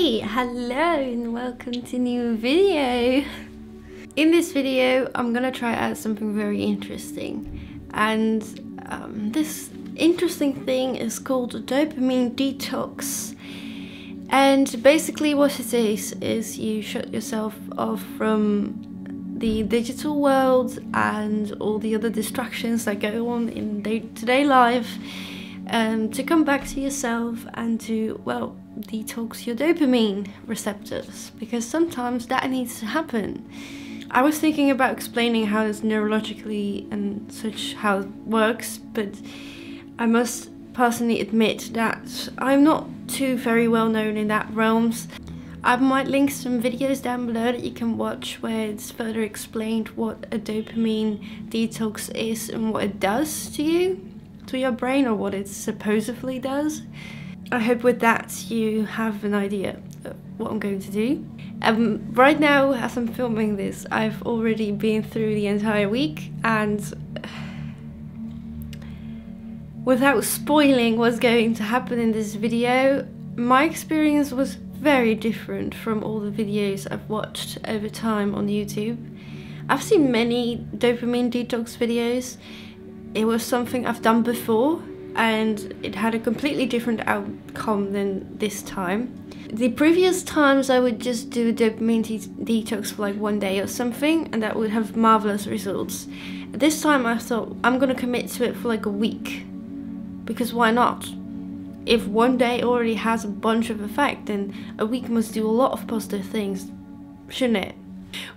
Hey, hello and welcome to a new video. In this video, I'm gonna try out something very interesting. And this interesting thing is called a dopamine detox. And basically what it is you shut yourself off from the digital world and all the other distractions that go on in day-to-day life, to come back to yourself and to, well, detox your dopamine receptors, because sometimes that needs to happen. I was thinking about explaining how it's neurologically and such how it works, but I must personally admit that I'm not too very well known in that realms. I might link some videos down below that you can watch where it's further explained what a dopamine detox is and what it does to you, to your brain, or what it supposedly does. I hope with that you have an idea of what I'm going to do. Right now, as I'm filming this, I've already been through the entire week, and without spoiling what's going to happen in this video, my experience was very different from all the videos I've watched over time on YouTube. I've seen many dopamine detox videos. It was something I've done before, and it had a completely different outcome than this time. The previous times I would just do a dopamine detox for like one day or something, and that would have marvelous results. This time I thought I'm gonna commit to it for like a week, because why not? If one day already has a bunch of effect, then a week must do a lot of positive things, shouldn't it?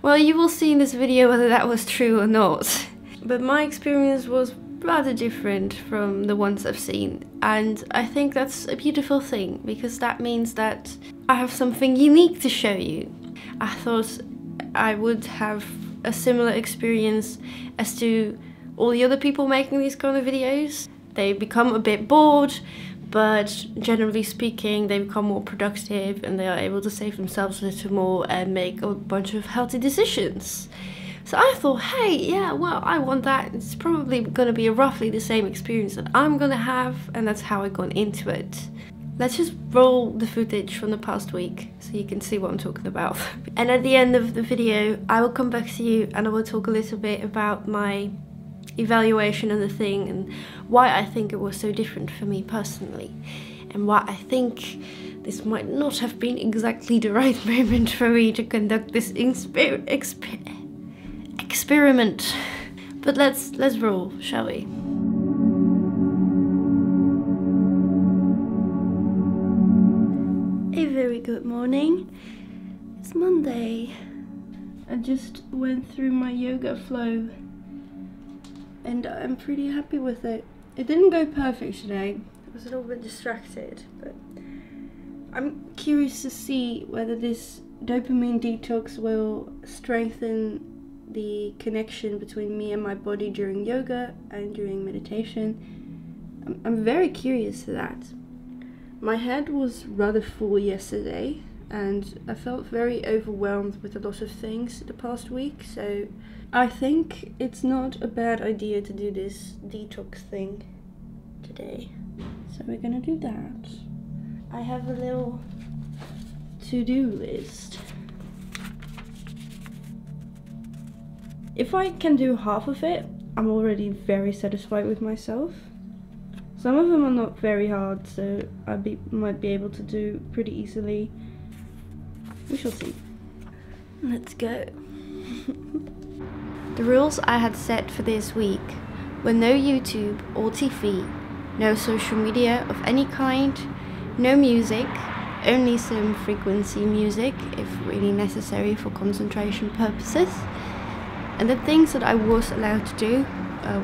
Well, you will see in this video whether that was true or not. But my experience was rather different from the ones I've seen, and I think that's a beautiful thing, because that means that I have something unique to show you. I thought I would have a similar experience as to all the other people making these kind of videos. They become a bit bored, but generally speaking they become more productive and they are able to save themselves a little more and make a bunch of healthy decisions. So I thought, hey, yeah, well, I want that. It's probably gonna be roughly the same experience that I'm gonna have, and that's how I got into it. Let's just roll the footage from the past week so you can see what I'm talking about. And at the end of the video, I will come back to you and I will talk a little bit about my evaluation of the thing and why I think it was so different for me personally, and why I think this might not have been exactly the right moment for me to conduct this experiment. But let's roll, shall we? A very good morning. It's Monday. I just went through my yoga flow and I'm pretty happy with it. It didn't go perfect today. I was a little bit distracted, but I'm curious to see whether this dopamine detox will strengthen the connection between me and my body during yoga and during meditation. I'm very curious to that. My head was rather full yesterday and I felt very overwhelmed with a lot of things the past week, so I think it's not a bad idea to do this detox thing today. So we're gonna do that. I have a little to-do list. If I can do half of it, I'm already very satisfied with myself. Some of them are not very hard, so I might be able to do pretty easily. We shall see. Let's go. The rules I had set for this week were no YouTube or TV, no social media of any kind, no music, only some frequency music if really necessary for concentration purposes. And the things that I was allowed to do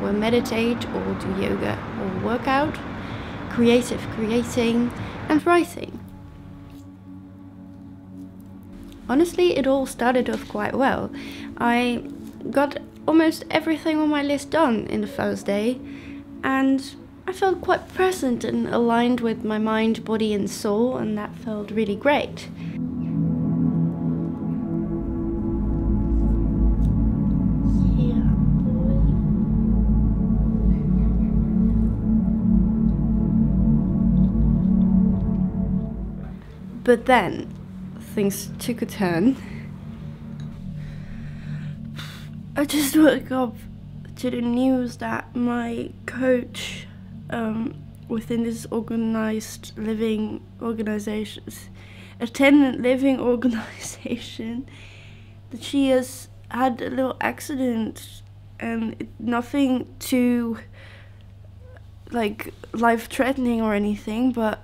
were meditate or do yoga or workout, creative creating and writing. Honestly, it all started off quite well. I got almost everything on my list done in the first day, and I felt quite present and aligned with my mind, body and soul, and that felt really great. But then, things took a turn. I just woke up to the news that my coach within this attendant living organization, that she has had a little accident, and nothing too like life-threatening or anything, but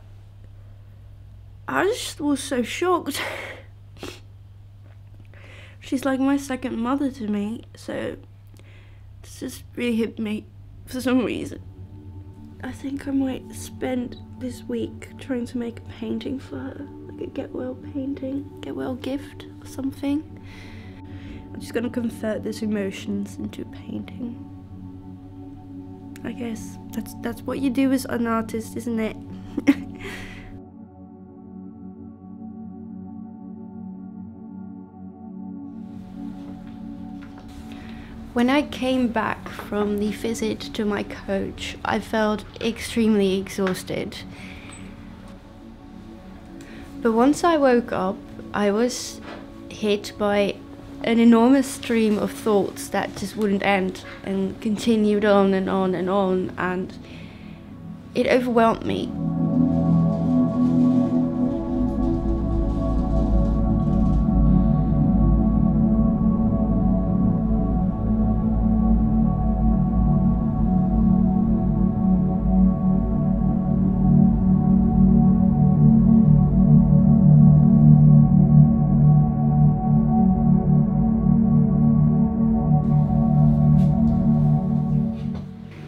I just was so shocked. She's like my second mother to me, so this just really hit me for some reason. I think I might spend this week trying to make a painting for her, like a get well painting, get well gift or something. I'm just gonna convert these emotions into painting. I guess that's what you do as an artist, isn't it? When I came back from the visit to my coach, I felt extremely exhausted. But once I woke up, I was hit by an enormous stream of thoughts that just wouldn't end and continued on and on and on, and it overwhelmed me.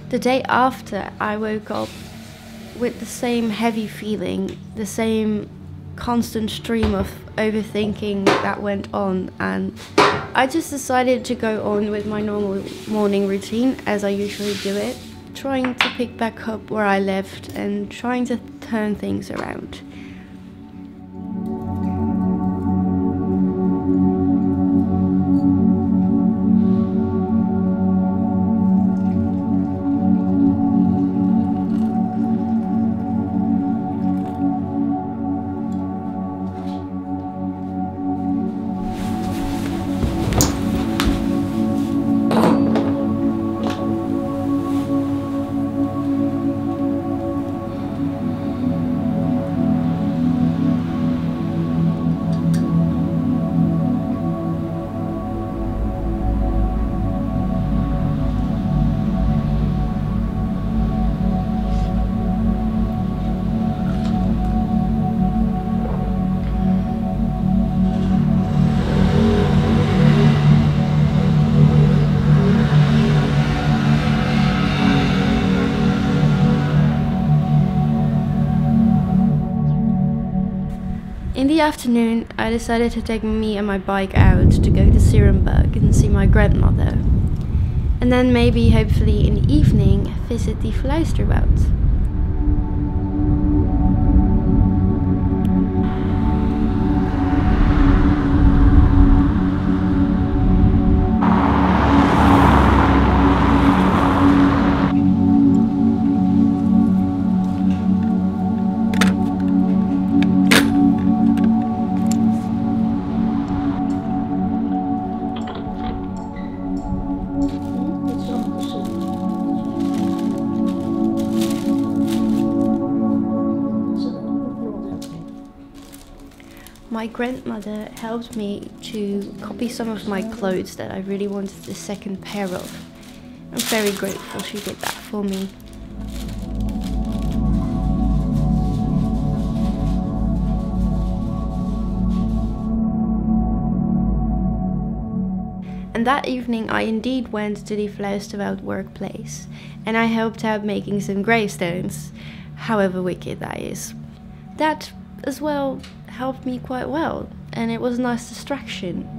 The day after, I woke up with the same heavy feeling, the same constant stream of overthinking that went on, and I just decided to go on with my normal morning routine as I usually do it, trying to pick back up where I left and trying to turn things around. In the afternoon, I decided to take me and my bike out to go to Sirenburg and see my grandmother. And then maybe, hopefully in the evening, visit the Fluisterwoud. My grandmother helped me to copy some of my clothes that I really wanted a second pair of. I'm very grateful she did that for me. And that evening I indeed went to the Fluisterwoud workplace, and I helped out making some gravestones, however wicked that is. That as well helped me quite well, and it was a nice distraction.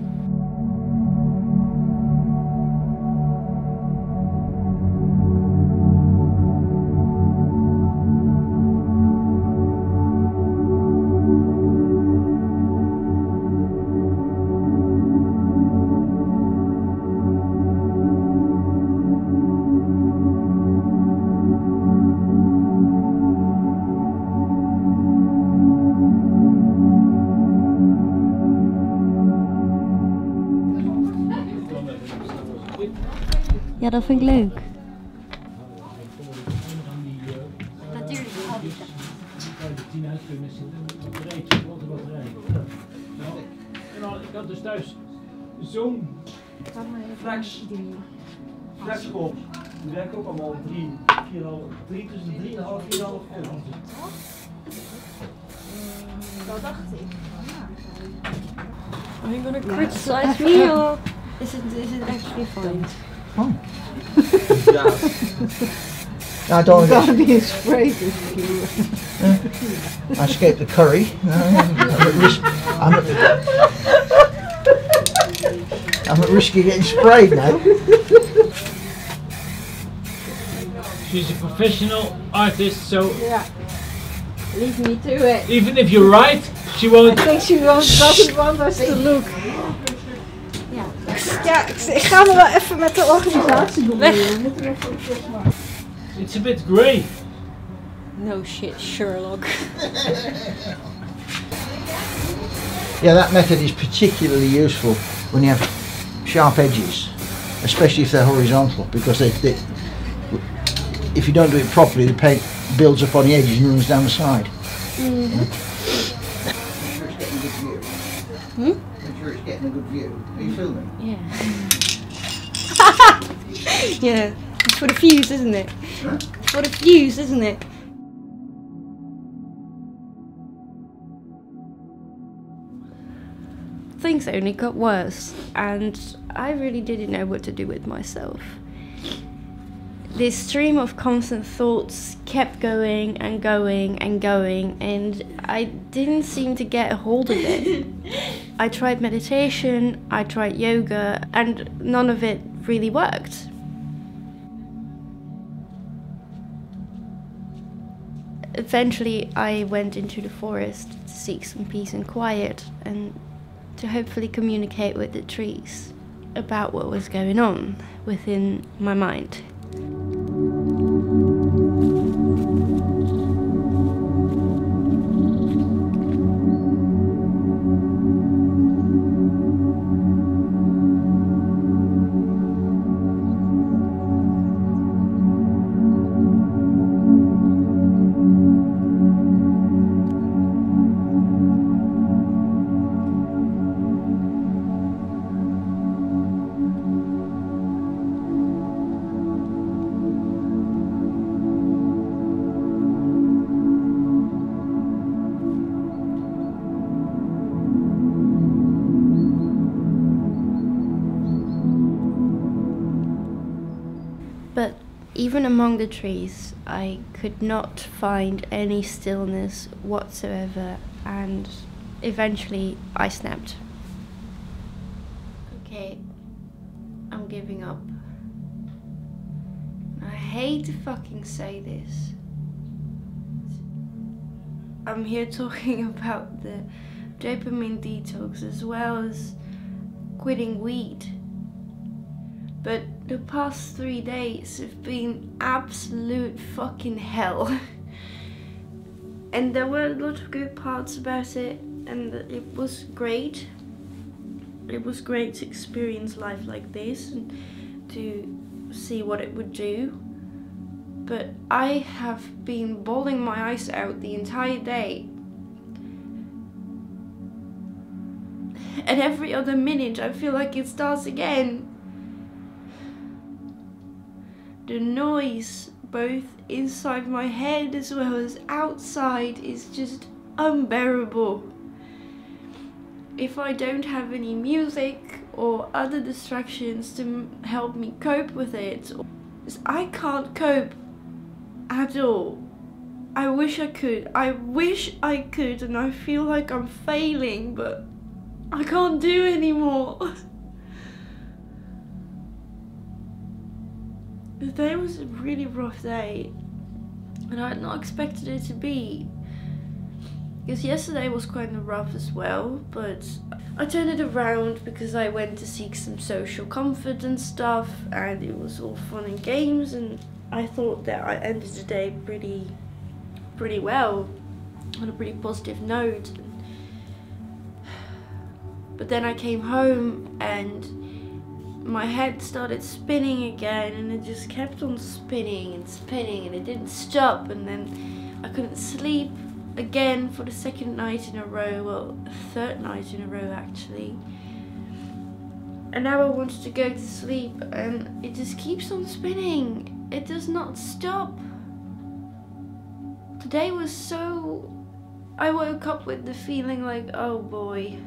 Ja, dat vind ik leuk. Natuurlijk. Ik had dus thuis zo'n flexkop. Die werkt ook allemaal 3, tussen 3,5 en 4,5 euro. Dat dacht ik. Are you gonna criticize me or is it actually fine? Oh. I don't want to be sprayed. I escaped the curry. I'm at risk of getting sprayed now. She's a professional artist, so Yeah. Leave me to it. even if you're right, she won't. I think she doesn't want us to look. Ja. Ja, ik ga er wel even met de organisatie doen. We moeten nog voor It's a bit grey. No shit, Sherlock. Yeah, that method is particularly useful when you have sharp edges, especially if they're horizontal, because if you don't do it properly, the paint builds up on the edges and runs down the side. Mm-hmm. Make sure it's getting a good view. Are you filming? Yeah. Yeah, it's for the views, isn't it? Huh? For the views, isn't it? Things only got worse, and I really didn't know what to do with myself. This stream of constant thoughts kept going and going and going, and I didn't seem to get a hold of it. I tried meditation, I tried yoga, and none of it really worked. Eventually I went into the forest to seek some peace and quiet, and to hopefully communicate with the trees about what was going on within my mind. But even among the trees, I could not find any stillness whatsoever, and eventually I snapped. Okay, I'm giving up. I hate to fucking say this. I'm here talking about the dopamine detox as well as quitting weed. But the past 3 days have been absolute fucking hell. And there were a lot of good parts about it, and it was great. It was great to experience life like this and to see what it would do. But I have been bawling my eyes out the entire day. And every other minute I feel like it starts again. The noise, both inside my head as well as outside, is just unbearable. If I don't have any music or other distractions to help me cope with it, I can't cope at all. I wish I could, and I feel like I'm failing, but I can't do anymore. Today was a really rough day, and I had not expected it to be, because yesterday was kind of rough as well, but I turned it around because I went to seek some social comfort and stuff, and it was all fun and games, and I thought that I ended the day pretty well, on a pretty positive note. But then I came home and my head started spinning again, and it just kept on spinning and spinning, and it didn't stop. And then I couldn't sleep again for the second night in a row, well, third night in a row actually. And now I wanted to go to sleep, and it just keeps on spinning. It does not stop. Today was so... I woke up with the feeling like, oh boy,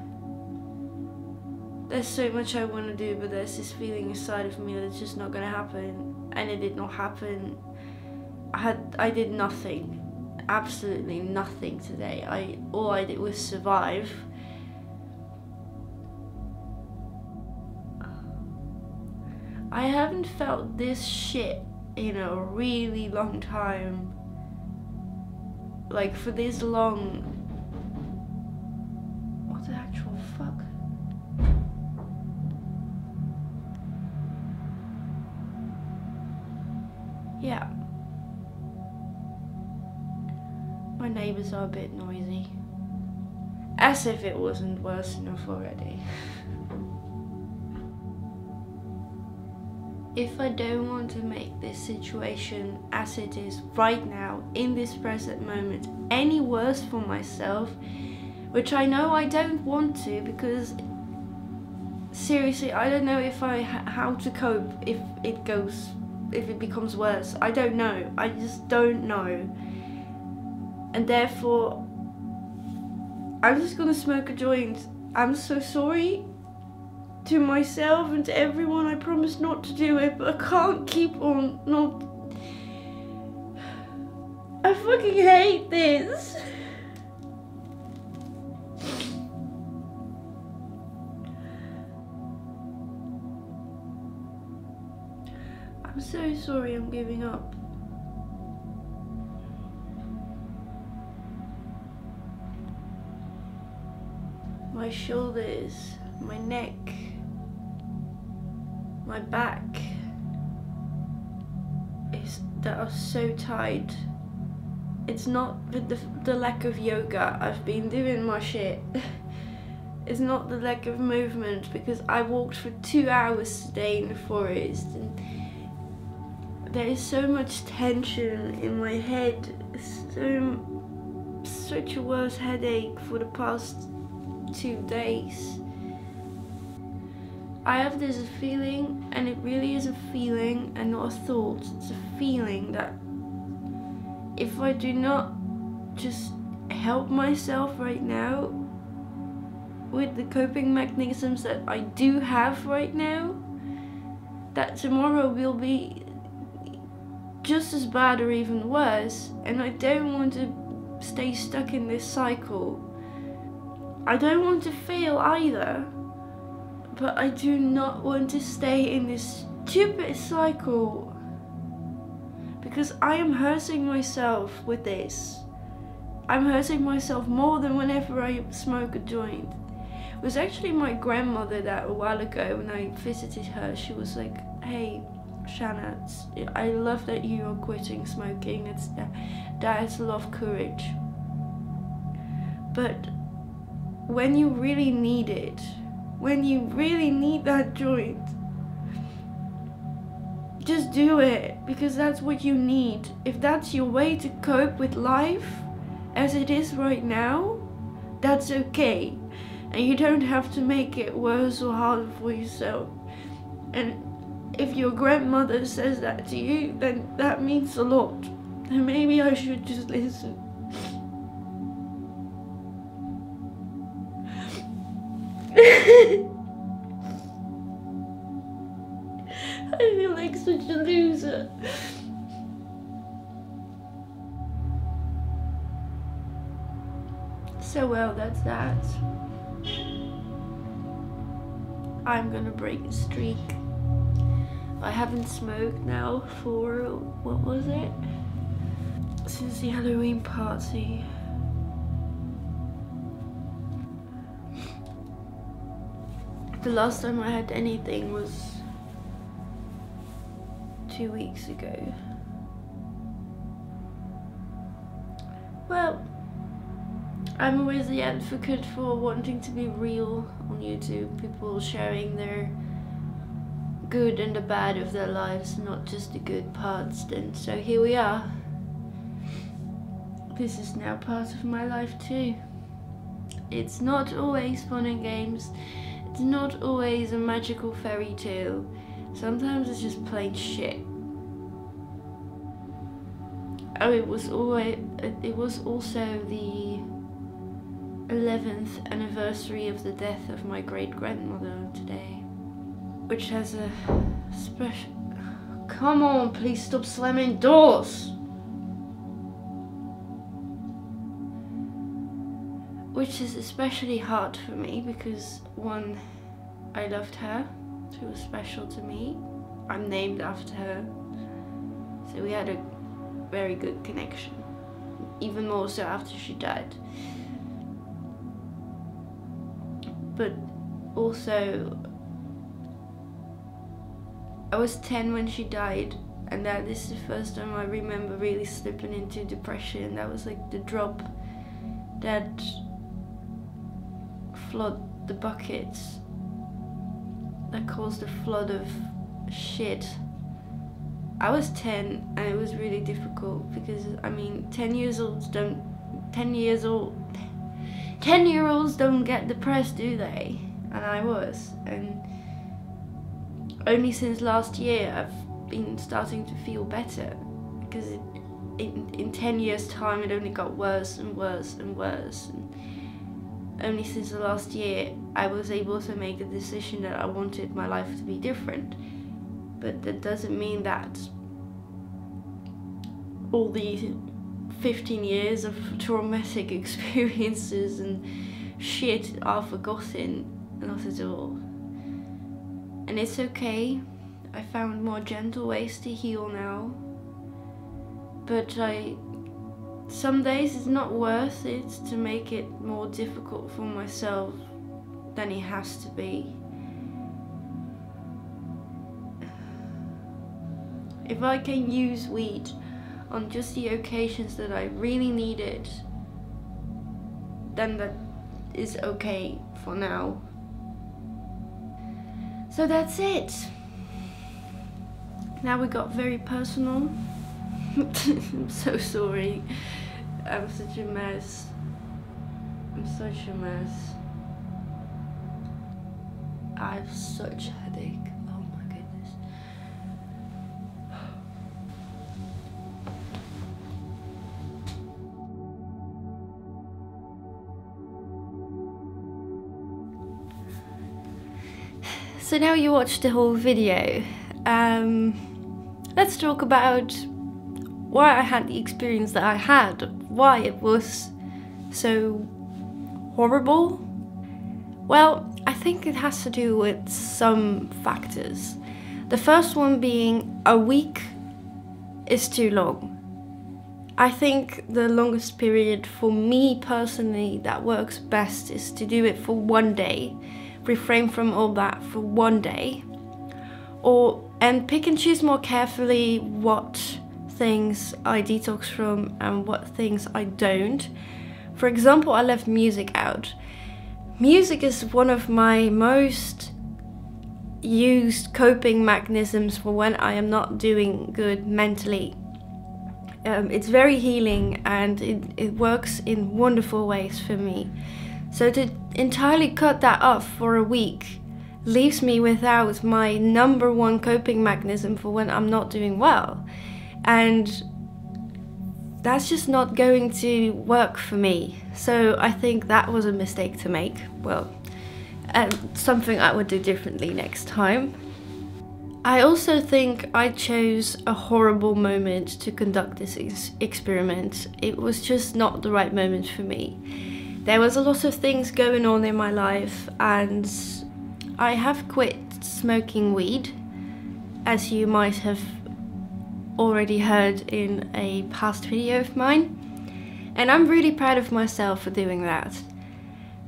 there's so much I want to do, but there's this feeling inside of me that it's just not gonna happen. And it did not happen. I did nothing, absolutely nothing today. All I did was survive. I haven't felt this shit in a really long time. Like, for this long. What the actual fuck? Yeah. My neighbors are a bit noisy. As if it wasn't worse enough already. If I don't want to make this situation as it is right now, in this present moment, any worse for myself, which I know I don't want to, because seriously, I don't know if how to cope if it becomes worse. I don't know. I just don't know. And therefore, I'm just gonna smoke a joint. I'm so sorry to myself and to everyone. I promise not to do it, but I can't keep on not. I fucking hate this. I'm so sorry I'm giving up. My shoulders, my neck, my back that are so tight. It's not the lack of yoga. I've been doing my shit. It's not the lack of movement, because I walked for 2 hours today in the forest, and there is so much tension in my head. Such a worse headache for the past 2 days. I have this feeling, and it really is a feeling and not a thought. It's a feeling that if I do not just help myself right now with the coping mechanisms that I do have right now, that tomorrow will be just as bad or even worse. And I don't want to stay stuck in this cycle. I don't want to fail either, but I do not want to stay in this stupid cycle, because I am hurting myself with this. I'm hurting myself more than whenever I smoke a joint. It was actually my grandmother that a while ago when I visited her, she was like, hey Shana, I love that you are quitting smoking. That's a lot of courage. But when you really need it, when you really need that joint, just do it, because that's what you need. If that's your way to cope with life as it is right now, that's okay. And you don't have to make it worse or harder for yourself. And if your grandmother says that to you, then that means a lot. And maybe I should just listen. I feel like such a loser. So well, that's that. I'm gonna break a streak. I haven't smoked now for, what was it? Since the Halloween party. The last time I had anything was 2 weeks ago. Well, I'm always the advocate for wanting to be real on YouTube. People sharing their good and the bad of their lives, not just the good parts. Then so here we are. This is now part of my life too. It's not always fun and games. It's not always a magical fairy tale. Sometimes it's just plain shit. Oh, it was also the 11th anniversary of the death of my great-grandmother today, which has a special... Come on, please stop slamming doors! Which is especially hard for me because, one, I loved her. She was special to me. I'm named after her. So we had a very good connection. Even more so after she died. But also, I was 10 when she died, and this is the first time I remember really slipping into depression. That was like the drop that flood the buckets, that caused a flood of shit. I was 10 and it was really difficult because, I mean, 10-year-olds don't get depressed, do they? And I was, and only since last year I've been starting to feel better, because in 10 years time it only got worse and worse and worse, and only since the last year I was able to make the decision that I wanted my life to be different. But that doesn't mean that all these 15 years of traumatic experiences and shit are forgotten. Not at all. And it's okay. I found more gentle ways to heal now. But some days it's not worth it to make it more difficult for myself than it has to be. If I can use weed on just the occasions that I really need it, then that is okay for now. So that's it. Now we got very personal. I'm so sorry. I'm such a mess. I'm such a mess. I have such a headache. Oh my goodness. So now you watched the whole video. Let's talk about why I had the experience that I had, why it was so horrible. Well, I think it has to do with some factors. The first one being a week is too long. I think the longest period for me personally that works best is to do it for one day, refrain from all that for one day, and pick and choose more carefully what things I detox from and what things I don't. For example, I left music out. Music is one of my most used coping mechanisms for when I am not doing good mentally. It's very healing and it works in wonderful ways for me. So to entirely cut that off for a week leaves me without my #1 coping mechanism for when I'm not doing well. And that's just not going to work for me. So I think that was a mistake to make. Well, something I would do differently next time. I also think I chose a horrible moment to conduct this experiment. It was just not the right moment for me. There was a lot of things going on in my life, and I have quit smoking weed, as you might have already heard in a past video of mine, and I'm really proud of myself for doing that.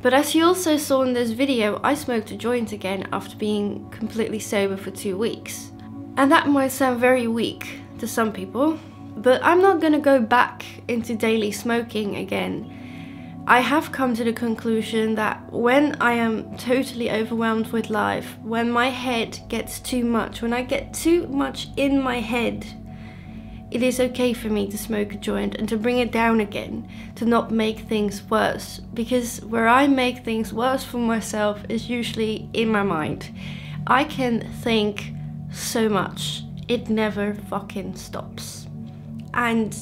But as you also saw in this video, I smoked a joint again after being completely sober for 2 weeks. And that might sound very weak to some people, but I'm not gonna go back into daily smoking again. I have come to the conclusion that when I am totally overwhelmed with life, when my head gets too much, when I get too much in my head, it is okay for me to smoke a joint and to bring it down again, to not make things worse. Because where I make things worse for myself is usually in my mind. I can think so much, it never fucking stops. And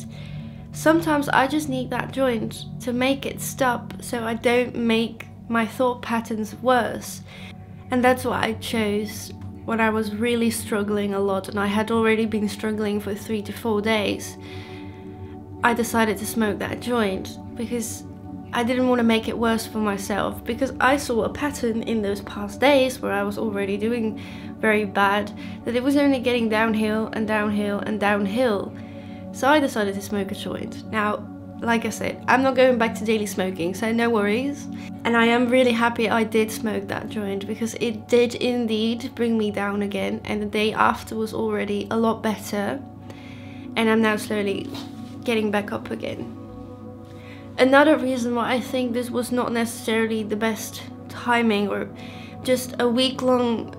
sometimes I just need that joint to make it stop so I don't make my thought patterns worse. And that's what I chose when I was really struggling a lot, and I had already been struggling for 3 to 4 days. I decided to smoke that joint because I didn't want to make it worse for myself, because I saw a pattern in those past days where I was already doing very bad, that it was only getting downhill and downhill and downhill. So I decided to smoke a joint. Now, like I said, I'm not going back to daily smoking, so no worries. And I am really happy I did smoke that joint, because it did indeed bring me down again, and the day after was already a lot better. And I'm now slowly getting back up again. Another reason why I think this was not necessarily the best timing, or just a week-long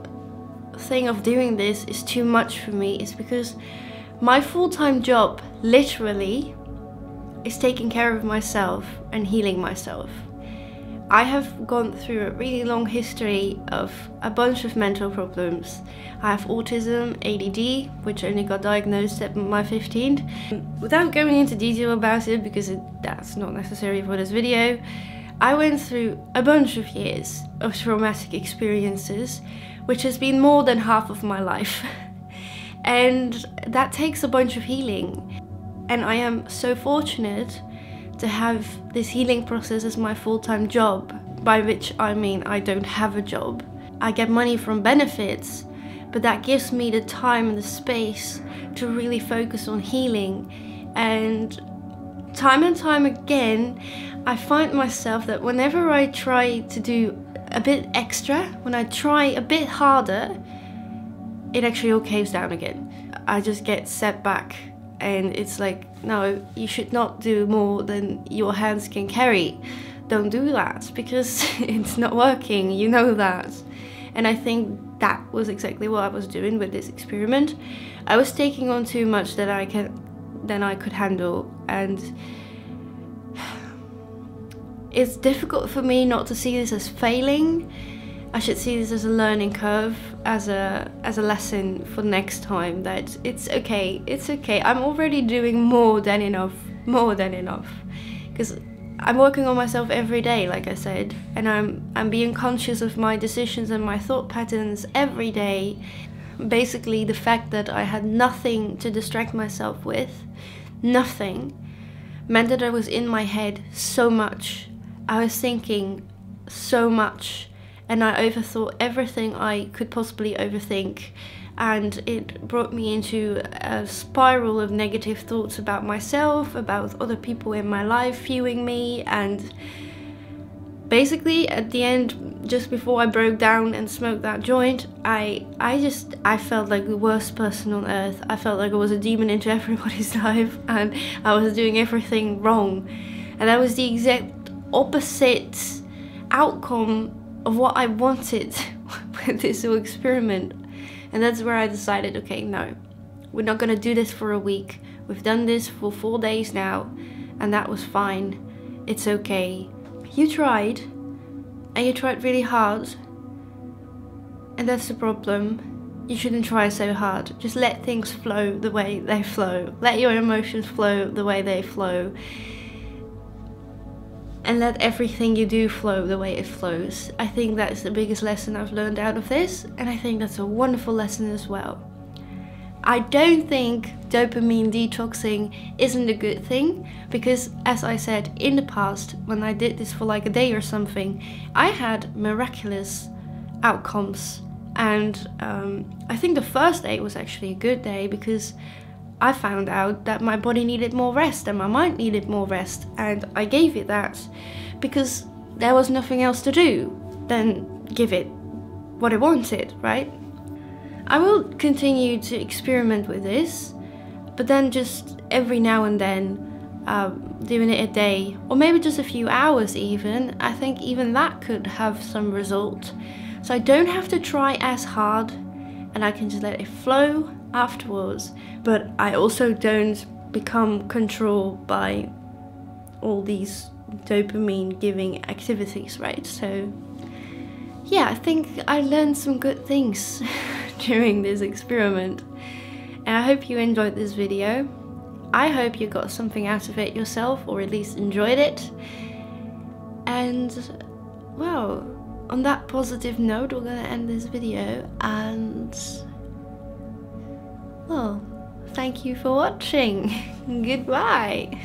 thing of doing this is too much for me, is because my full-time job, literally, is taking care of myself and healing myself. I have gone through a really long history of a bunch of mental problems. I have autism, ADD, which only got diagnosed at my 15th. Without going into detail about it, because that's not necessary for this video, I went through a bunch of years of traumatic experiences, which has been more than half of my life. And that takes a bunch of healing. And I am so fortunate to have this healing process as my full-time job, by which I mean I don't have a job. I get money from benefits, but that gives me the time and the space to really focus on healing. And time again, I find myself that whenever I try to do a bit extra, when I try a bit harder, it actually all caves down again. I just get set back. And it's like, no, you should not do more than your hands can carry. Don't do that, because it's not working, you know that. And I think that was exactly what I was doing with this experiment. I was taking on too much than I could handle, and it's difficult for me not to see this as failing. I should see this as a learning curve, as a lesson for next time, that it's okay, I'm already doing more than enough, because I'm working on myself every day, like I said, and I'm being conscious of my decisions and my thought patterns every day. Basically, the fact that I had nothing to distract myself with, nothing, meant that I was in my head so much. I was thinking so much. And I overthought everything I could possibly overthink, and it brought me into a spiral of negative thoughts about myself, about other people in my life viewing me, and basically at the end, just before I broke down and smoked that joint, I felt like the worst person on earth. I felt like I was a demon into everybody's life, and I was doing everything wrong. And that was the exact opposite outcome of what I wanted with this whole experiment. And that's where I decided, okay, no, we're not gonna do this for a week. We've done this for 4 days now, and that was fine. It's okay. You tried, and you tried really hard, and that's the problem. You shouldn't try so hard. Just let things flow the way they flow. Let your emotions flow the way they flow. And let everything you do flow the way it flows. I think that's the biggest lesson I've learned out of this, and I think that's a wonderful lesson as well. I don't think dopamine detoxing isn't a good thing, because as I said in the past, when I did this for like a day or something, I had miraculous outcomes. And I think the first day was actually a good day, because I found out that my body needed more rest and my mind needed more rest, and I gave it that because there was nothing else to do than give it what it wanted, right? I will continue to experiment with this, but then just every now and then doing it a day, or maybe just a few hours even, I think even that could have some result. So I don't have to try as hard, and I can just let it flow afterwards. But I also don't become controlled by all these dopamine giving activities, right? So yeah, I think I learned some good things during this experiment, and I hope you enjoyed this video. I hope you got something out of it yourself, or at least enjoyed it. And well, on that positive note, we're gonna end this video, and well, thank you for watching. Goodbye.